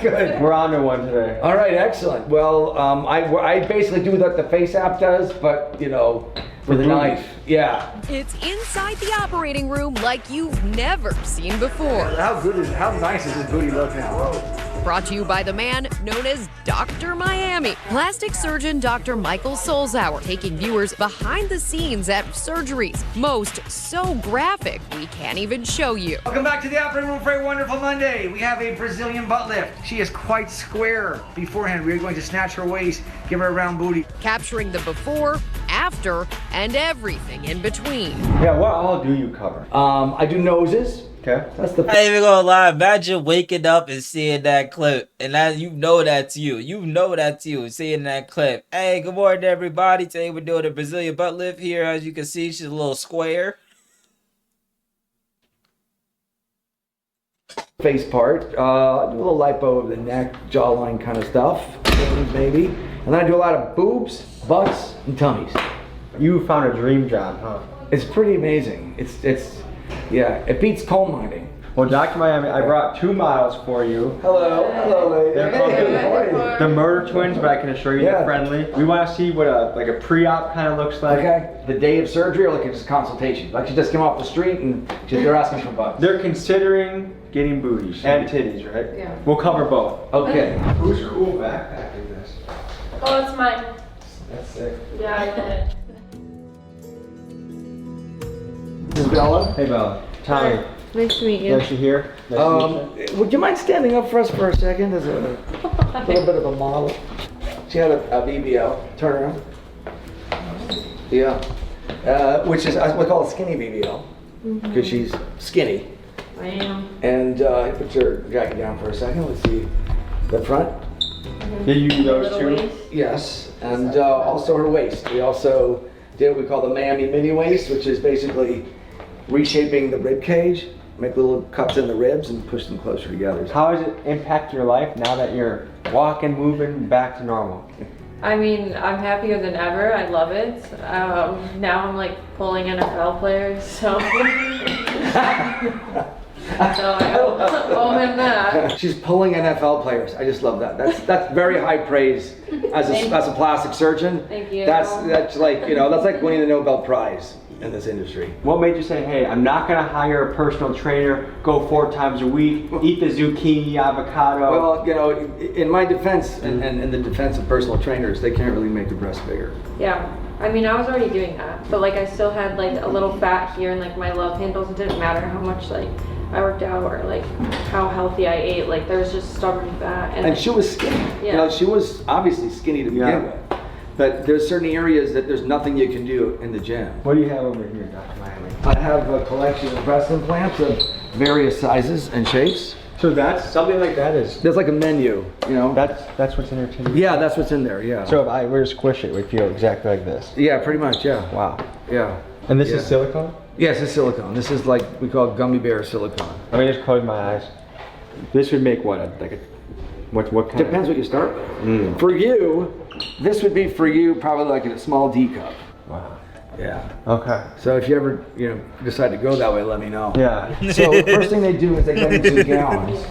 Good. we're on to one today. All right, excellent. Well, I basically do what the Face app does, but you know, with a knife. Yeah. It's inside the operating room like you've never seen before. How nice does this booty look now? Brought to you by the man known as Dr. Miami, plastic surgeon Dr. Michael Solzauer, taking viewers behind the scenes at surgeries. Most so graphic, we can't even show you. Welcome back to the operating room for a wonderful Monday. We have a Brazilian butt lift. She is quite square beforehand. We are going to snatch her waist, give her a round booty. Capturing the before, after, and everything in between. Yeah, what all do you cover? I do noses. Okay. That's the. I ain't even gonna lie. Imagine waking up and seeing that clip, and that you know that's you. You know that's you seeing that clip. Hey, good morning, everybody. Today we're doing a Brazilian butt lift here. As you can see, she's a little square. Face part. I do a little lipo of the neck, jawline kind of stuff, maybe. And then I do a lot of boobs, butts, and tummies. You found a dream job, huh? It's pretty amazing. Yeah, it beats coal mining. Well, Dr. Miami, I brought 2 models for you. Hello, ladies. They're called the Murder Twins, but I can assure you they're friendly. We want to see what a pre-op kind of looks like. Okay. The day of surgery or like just consultation? Like she just came off the street and they're asking for butts. They're considering getting booties and titties, right? Yeah. We'll cover both. Okay. Whose cool backpack is this? Oh, it's mine. That's sick. Yeah, I did it. This is Bella. Hey, Bella. Tommy. Nice to meet you. Nice to hear. Nice to meet you. Would you mind standing up for us for a second as a little bit of a model? She had a BBL. Turn around. Yeah. Which is, we call it skinny BBL because she's skinny. I am. And put your jacket down for a second. Let's see the front. Did you do those too? Waist. Yes, and also her waist. We also did what we call the Miami mini waist, which is basically reshaping the rib cage, make little cups in the ribs and push them closer together. How has it impacted your life now that you're walking, moving back to normal? I mean, I'm happier than ever. I love it. Now I'm like pulling NFL players, so. So I owe him that. She's pulling NFL players. I just love that. That's very high praise as a plastic surgeon. Thank you. That's like that's like winning the Nobel Prize in this industry. What made you say, hey, I'm not going to hire a personal trainer, go 4 times a week, eat the zucchini, avocado? Well, in my defense and in the defense of personal trainers, they can't really make the breast bigger. Yeah. I mean, I was already doing that, but like I still had like a little fat here and like my love handles. It didn't matter how much like I worked out or like how healthy I ate. Like there was just stubborn fat. And she was skinny. Yeah. She was obviously skinny to begin with. But there's certain areas that there's nothing you can do in the gym. What do you have over here, Dr. Miami? I have a collection of breast implants of various sizes and shapes. So that's something like that is. There's like a menu, That's what's in there too. Yeah, that's what's in there. Yeah. So if I were to squish it, we feel exactly like this. Yeah, pretty much. Yeah. Wow. Yeah. And this is silicone? Yes, it's silicone. This is like we call gummy bear silicone. Let me just close my eyes. This would make what what kind? Depends what you start with. For you, this would be for you probably like in a small D cup. Wow. Yeah. Okay. So if you ever decide to go that way, let me know. Yeah. So the first thing they do is they get into gallons.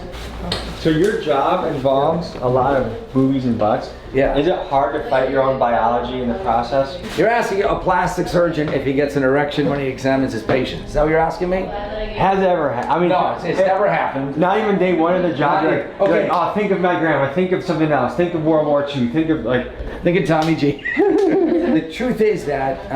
So your job involves a lot of boobies and butts. Yeah. Is it hard to fight your own biology in the process? You're asking a plastic surgeon if he gets an erection when he examines his patient. Is that what you're asking me? Has it ever happened? I mean, no, it's never happened. Not even day one of the job. You're like, oh, think of my grandma. Think of something else. Think of World War II. Think of Tommy G. The truth is that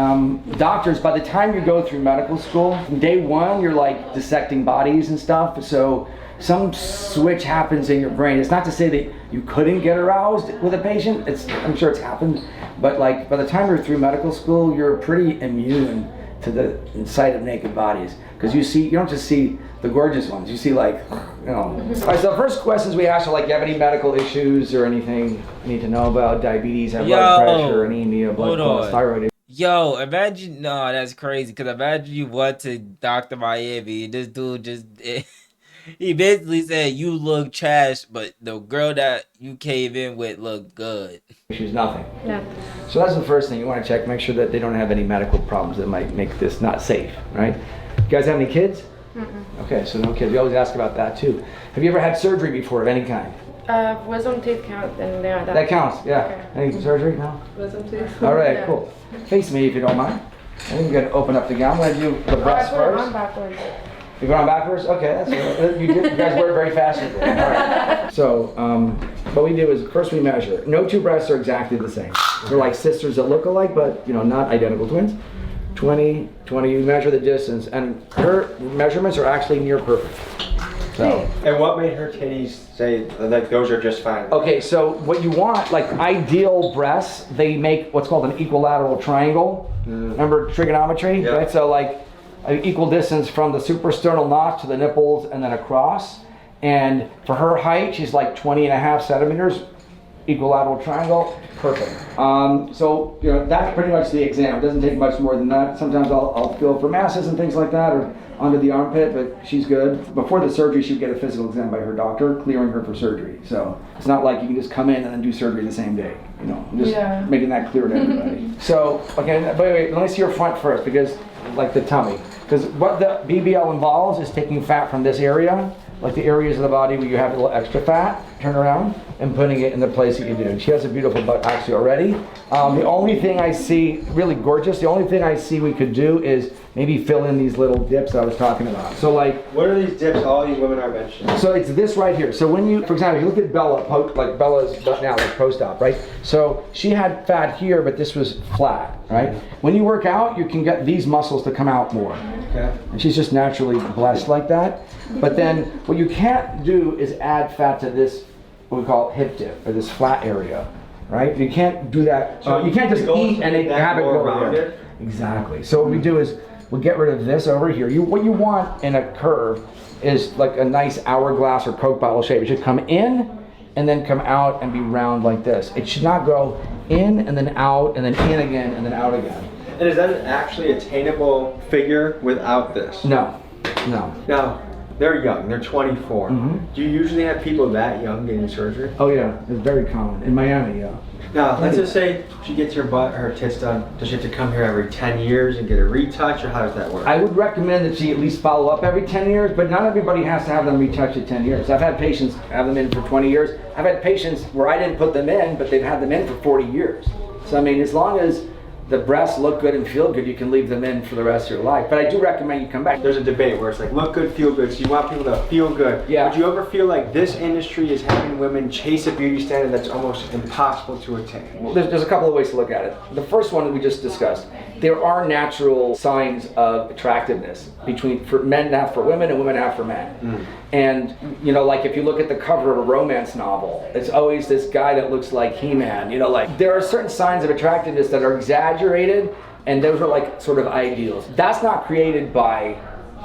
doctors, by the time you go through medical school, from day one, you're like dissecting bodies and stuff. So some switch happens in your brain. It's not to say that you couldn't get aroused with a patient. I'm sure it's happened. But like by the time you're through medical school, you're pretty immune to the sight of naked bodies. Because you don't just see the gorgeous ones. You see All right, so the first questions we ask are like, you have any medical issues or anything you need to know about? Diabetes, high blood pressure, anemia, blood clots, thyroid. Yo, imagine, no, that's crazy. Cause imagine you went to Dr. Miami and this dude just, he basically said you look trash, but the girl that you came in with looked good. She's nothing. Yeah. So that's the first thing you want to check. Make sure that they don't have any medical problems that might make this not safe, right? You guys have any kids? Okay, so no kids. We always ask about that too. Have you ever had surgery before of any kind? Wisdom teeth count, and yeah, That counts, yeah. Any surgery? No? Wisdom teeth. All right, Yeah. cool. Face me if you don't mind. I think you're gonna open up the gown. I'm gonna do the breast I put it first. on backwards. You going on backwards? Okay, that's good. You guys work very fast with it. All right. So, what we do is first we measure. No two breasts are exactly the same. They're like sisters that look alike, but not identical twins. 20, you measure the distance, and her measurements are actually near perfect. So. And what made her titties say like those are just fine? Okay, so what you want, like ideal breasts, they make what's called an equilateral triangle. Remember trigonometry? Yeah. Right? So like an equal distance from the suprasternal notch to the nipples and then across. And for her height, she's like 20.5 centimeters. Equilateral triangle, perfect. So that's pretty much the exam. It doesn't take much more than that. Sometimes I'll feel for masses and things like that, or under the armpit, but she's good. Before the surgery, she'd get a physical exam by her doctor, clearing her for surgery. So it's not like you can just come in and then do surgery the same day. I'm just making that clear to everybody. So, okay, but wait, let me see your front first, because like the tummy. Because what the BBL involves is taking fat from this area, like the areas of the body where you have a little extra fat, turn around, and putting it in the place that you do. She has a beautiful butt actually already. The only thing I see, really gorgeous, the only thing I see we could do is maybe fill in these little dips I was talking about. So like, what are these dips all these women are mentioning? so it's this right here. So when you, for example, if you look at Bella, like Bella's now, like post-op, right? So she had fat here, but this was flat, right? When you work out, you can get these muscles to come out more. Okay. And she's just naturally blessed like that. But then what you can't do is add fat to this, what we call hip dip, or this flat area, right? You can't do that. You can't just eat and have it go there. Exactly. So what we do is we'll get rid of this over here. What you want in a curve is like a nice hourglass or Coke bottle shape. It should come in and then come out and be round like this. It should not go in and then out and then in again and then out again. And is that an actually attainable figure without this? No. Now, they're young, they're 24. Do you usually have people that young getting surgery? Oh yeah, it's very common. In Miami, yeah. Now, let's just say she gets her tits done. Does she have to come here every 10 years and get a retouch, or how does that work? I would recommend that she at least follow up every 10 years, but not everybody has to have them retouched at 10 years. I've had patients have them in for 20 years. I've had patients where I didn't put them in, but they've had them in for 40 years. So I mean, as long as the breasts look good and feel good, you can leave them in for the rest of your life. But I do recommend you come back. There's a debate where it's like, look good, feel good. So you want people to feel good. Yeah. Would you ever feel like this industry is having women chase a beauty standard that's almost impossible to attain? Well, there's a couple of ways to look at it. The first one that we just discussed. There are natural signs of attractiveness for men have for women and women have for men. And like if you look at the cover of a romance novel, it's always this guy that looks like He-Man. Like there are certain signs of attractiveness that are exaggerated, and those are like sort of ideals. That's not created by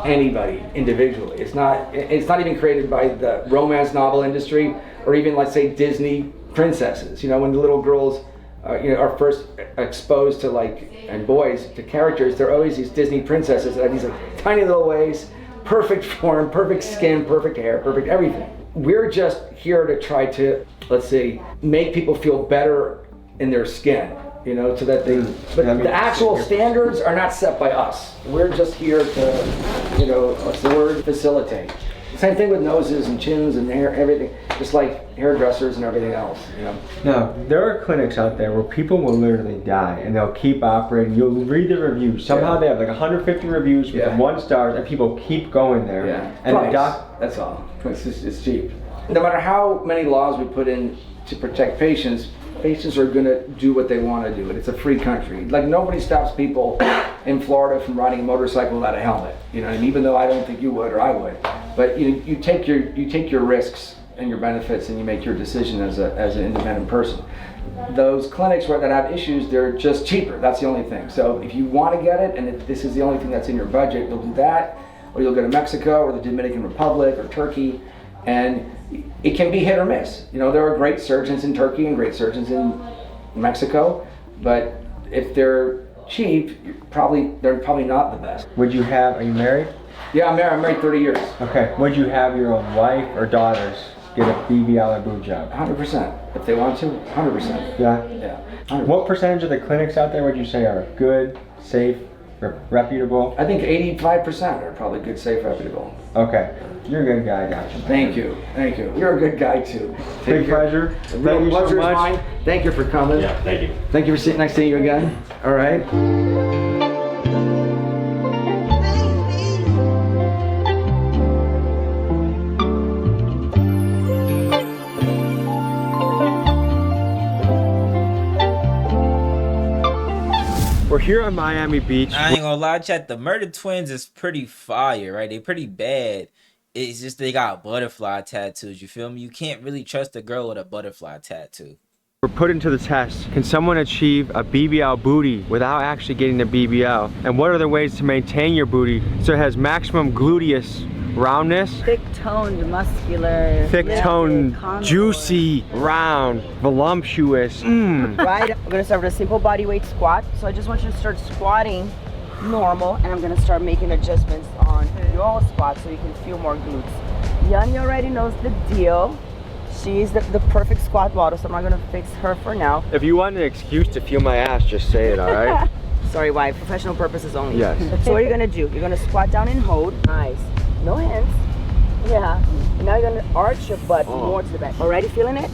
anybody individually. It's not even created by the romance novel industry or even, let's say, Disney princesses. When the little girls are first exposed to and boys to characters, they're always these Disney princesses that have these like tiny little waist, perfect form, perfect skin, perfect hair, perfect everything. We're just here to try to, let's say, make people feel better in their skin, so that they, but the actual standards are not set by us. We're just here to, what's the word, facilitate. Same thing with noses and chins and hair, everything, just like hairdressers and everything else. Now, there are clinics out there where people will literally die and they'll keep operating. You'll read the reviews. Somehow they have like 150 reviews with 1 star, and people keep going there. And price, that's all. It's cheap. No matter how many laws we put in to protect patients are going to do what they want to do. And it's a free country. Like nobody stops people in Florida from riding a motorcycle without a helmet. And even though I don't think you would or I would, but you take your risks and your benefits and you make your decision as an independent person. Those clinics that have issues, they're just cheaper. That's the only thing. So if you want to get it and if this is the only thing that's in your budget, you'll do that, or you'll go to Mexico or the Dominican Republic or Turkey, and it can be hit or miss. There are great surgeons in Turkey and great surgeons in Mexico, but if they're cheap, they're probably not the best. Are you married? Yeah, I'm married 30 years. Okay. Would you have your own wife or daughters get a BBL or boob job? 100%. If they want to, 100%. Yeah? Yeah. 100%. What percentage of the clinics out there would you say are good, safe, reputable? I think 85% are probably good, safe, reputable. Okay. You're a good guy, gotcha. Thank you. Thank you. You're a good guy too. Big pleasure. Thank you so much. Thank you for coming. Yeah, thank you. Thank you for sitting next to you again. All right. We're here on Miami Beach. I ain't gonna lie, chat. The Murder Twins is pretty fire, right? They pretty bad. It's just they got butterfly tattoos. You feel me? You can't really trust a girl with a butterfly tattoo. We're put into the test. Can someone achieve a BBL booty without actually getting a BBL? And what are the ways to maintain your booty so it has maximum gluteus roundness? Thick-toned, muscular. Thick-toned, juicy, round, voluptuous. Right, I'm gonna start with a simple body weight squat. So I just want you to start squatting normal, and I'm gonna start making adjustments on your squat so you can feel more glutes. Yanni already knows the deal. She's the perfect squat model, so I'm not gonna fix her for now. If you want an excuse to feel my ass, just say it, all right? Sorry, wife, professional purposes only. Yes. So what are you gonna do? You're gonna squat down and hold. Nice. No hands. Yeah. And now you're gonna arch your butt more to the back. Already feeling it?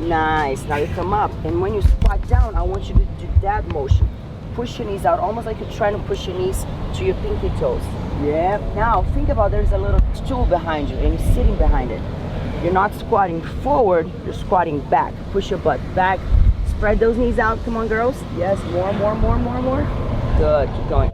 Nice. Now you come up. And when you squat down, I want you to do that motion. Push your knees out, almost like you're trying to push your knees to your pinky toes. Yeah. Now think about there's a little stool behind you and you're sitting behind it. You're not squatting forward, you're squatting back. Push your butt back. Spread those knees out. Come on, girls. Yes, more. Good, keep going.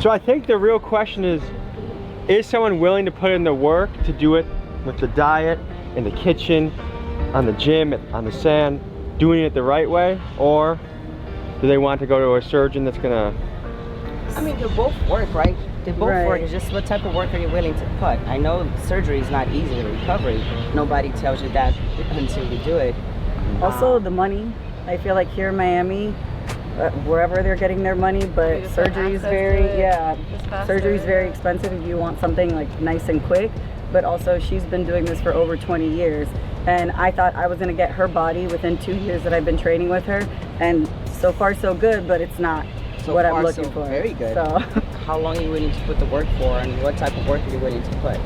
So I think the real question is someone willing to put in the work to do it with the diet, in the kitchen, on the gym, on the sand, doing it the right way? Or do they want to go to a surgeon that's gonna... I mean, they both work, right? They both work. It's just what type of work are you willing to put? I know surgery is not easy in recovery. Nobody tells you that until you do it. Also, the money. I feel like here in Miami, wherever they're getting their money, but surgery is surgery is very expensive if you want something like nice and quick. But also, she's been doing this for over 20 years, and I thought I was gonna get her body within 2 years that I've been training with her, and so far so good, but it's not what I'm looking for. Very good. So, how long are you willing to put the work for, and what type of work are you willing to put?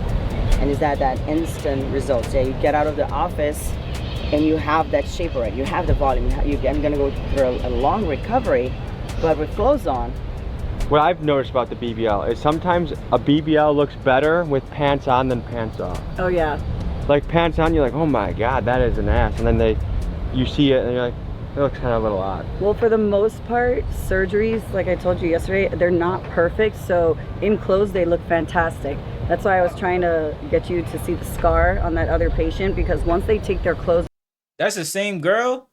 And is that instant results? Yeah, you get out of the office and you have that shape already. You have the volume. You're gonna go through a long recovery, but with clothes on. What I've noticed about the BBL is sometimes a BBL looks better with pants on than pants off. oh yeah. Like pants on, you're like, oh my God, that is an ass. And then you see it and you're like, it looks kind of a little odd. Well, for the most part, surgeries, like I told you yesterday, they're not perfect. So in clothes, they look fantastic. That's why I was trying to get you to see the scar on that other patient, because once they take their clothes. That's the same girl?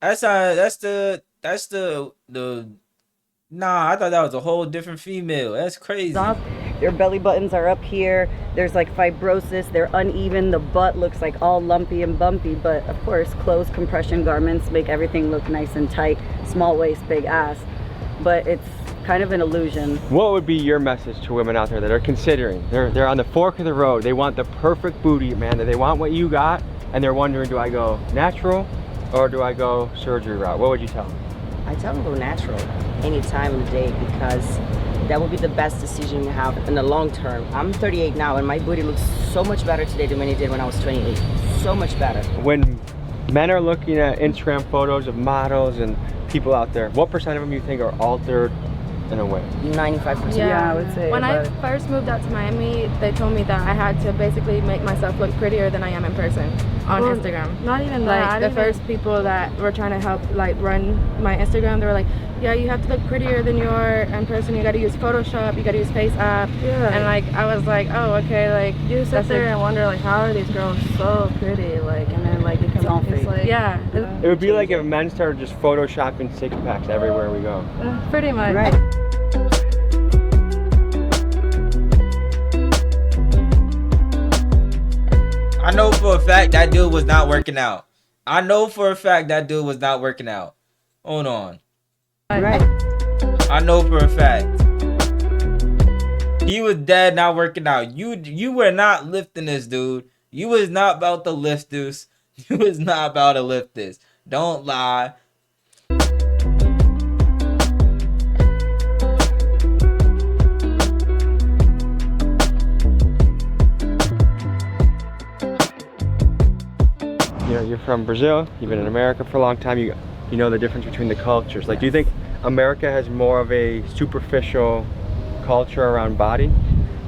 That's the nah, I thought that was a whole different female. That's crazy. Their belly buttons are up here. There's like fibrosis. They're uneven. The butt looks like all lumpy and bumpy. But of course, clothes, compression garments make everything look nice and tight. Small waist, big ass. But it's kind of an illusion. What would be your message to women out there that are considering? They're on the fork of the road. They want the perfect booty, man. They want what you got, and they're wondering, do I go natural or do I go surgery route? What would you tell them? I tell them go natural any time of the day, because that will be the best decision you have in the long term. I'm 38 now and my booty looks so much better today than when it did when I was 28. So much better. When men are looking at Instagram photos of models and people out there, what percent of them you think are altered in a way? 95%. Yeah, I would say. When I first moved out to Miami, they told me that I had to basically make myself look prettier than I am in person. on Well, Instagram. not even Like that. the first people that were trying to help like run my Instagram, they were like, yeah, you have to look prettier than you are in person. You got to use Photoshop. You got to use Face App. Yeah. And like I was like, oh, okay. Like You sit there and wonder like, how are these girls so pretty? Like, and then like it comes, it's like, yeah. It would be like if men started just photoshopping six packs everywhere we go. Pretty much. Right. I know for a fact that dude was not working out. I know for a fact that dude was not working out. Hold on. Right. I know for a fact. He was dead not working out. You were not lifting this, dude. You was not about to lift this. You was not about to lift this. Don't lie. You know, you're from Brazil, you've been in America for a long time, you know the difference between the cultures. Like, do you think America has more of a superficial culture around body?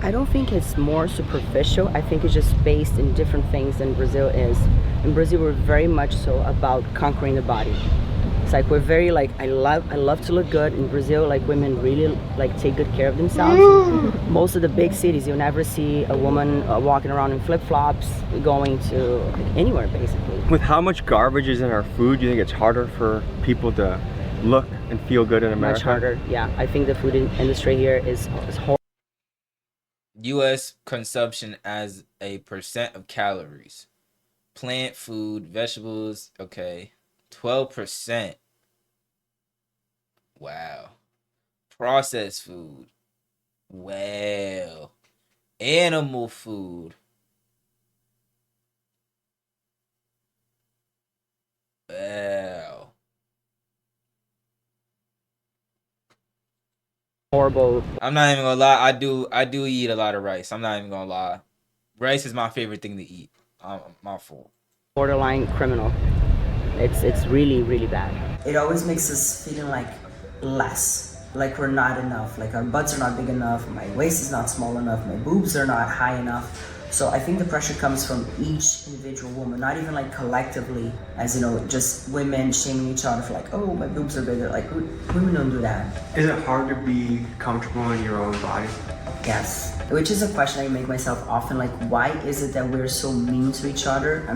I don't think it's more superficial. I think it's just based in different things than Brazil is. In Brazil, we're very much so about conquering the body. It's like we're very like, I love to look good. In Brazil, like women really like take good care of themselves. Most of the big cities, you'll never see a woman walking around in flip-flops going to anywhere basically. With how much garbage is in our food, do you think it's harder for people to look and feel good in America? Much harder, yeah. I think the food industry here is horrible. U.S. consumption as a percent of calories. Plant food, vegetables, okay. 12%. Wow. Processed food. Wow. Animal food. Wow. Horrible. I'm not even gonna lie. I do eat a lot of rice. I'm not even gonna lie. Rice is my favorite thing to eat. My fault. Borderline criminal. It's really, really bad. It always makes us feeling like less, like we're not enough, like our butts are not big enough, my waist is not small enough, my boobs are not high enough. So I think the pressure comes from each individual woman, not even like collectively, as you know, just women shaming each other for like, oh, my boobs are bigger. Like, women don't do that. Is it hard to be comfortable in your own body? Yes, which is a question I make myself often, like why is it that we're so mean to each other?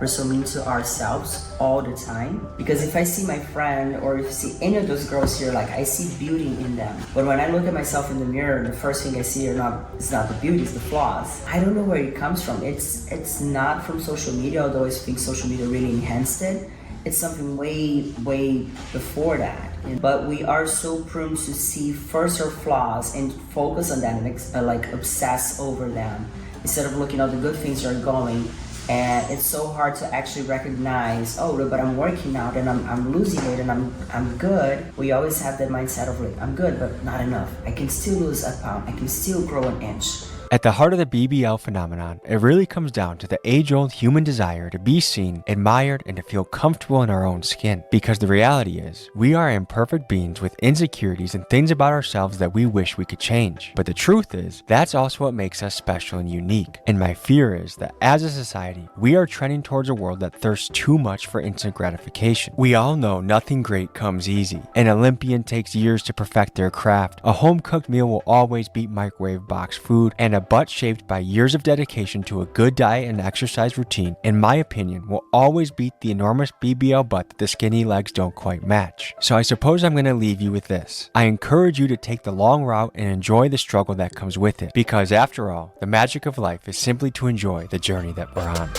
We're so mean to ourselves all the time. Because if I see my friend or if I see any of those girls here, like I see beauty in them. But when I look at myself in the mirror, the first thing I see it's not the beauty, it's the flaws. I don't know where it comes from. It's not from social media, although I think social media really enhanced it. It's something way, way before that. But we are so prone to see first our flaws and focus on them and like obsess over them instead of looking at the good things that are going. And it's so hard to actually recognize, oh, but I'm working out and I'm losing weight and I'm good. We always have that mindset of like, I'm good, but not enough. I can still lose a pound. I can still grow an inch. At the heart of the BBL phenomenon, it really comes down to the age-old human desire to be seen, admired, and to feel comfortable in our own skin. Because the reality is, we are imperfect beings with insecurities and things about ourselves that we wish we could change. But the truth is, that's also what makes us special and unique. And my fear is that as a society, we are trending towards a world that thirsts too much for instant gratification. We all know nothing great comes easy. An Olympian takes years to perfect their craft. A home-cooked meal will always beat microwave box food, and a butt shaped by years of dedication to a good diet and exercise routine, in my opinion, will always beat the enormous BBL butt that the skinny legs don't quite match. So I suppose I'm going to leave you with this. I encourage you to take the long route and enjoy the struggle that comes with it, because after all, the magic of life is simply to enjoy the journey that we're on.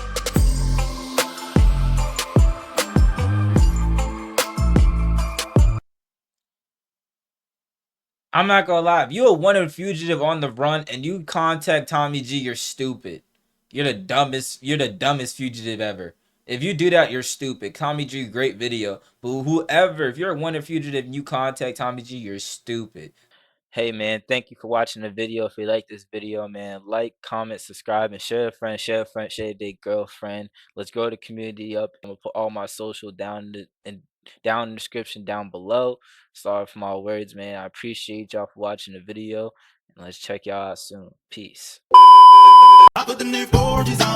I'm not gonna lie. If you're a wanted fugitive on the run and you contact Tommy G, you're stupid. You're the dumbest fugitive ever. If you do that, you're stupid. Tommy G, great video. But whoever, if you're a wanted fugitive and you contact Tommy G, you're stupid. Hey man, thank you for watching the video. If you like this video, man, like, comment, subscribe, and share a friend, share their girlfriend. Let's grow the community up. I'm gonna put all my social down in the description down below. Sorry for my words, man. I appreciate y'all for watching the video. And let's check y'all out soon. Peace. I put the new 4Gs on.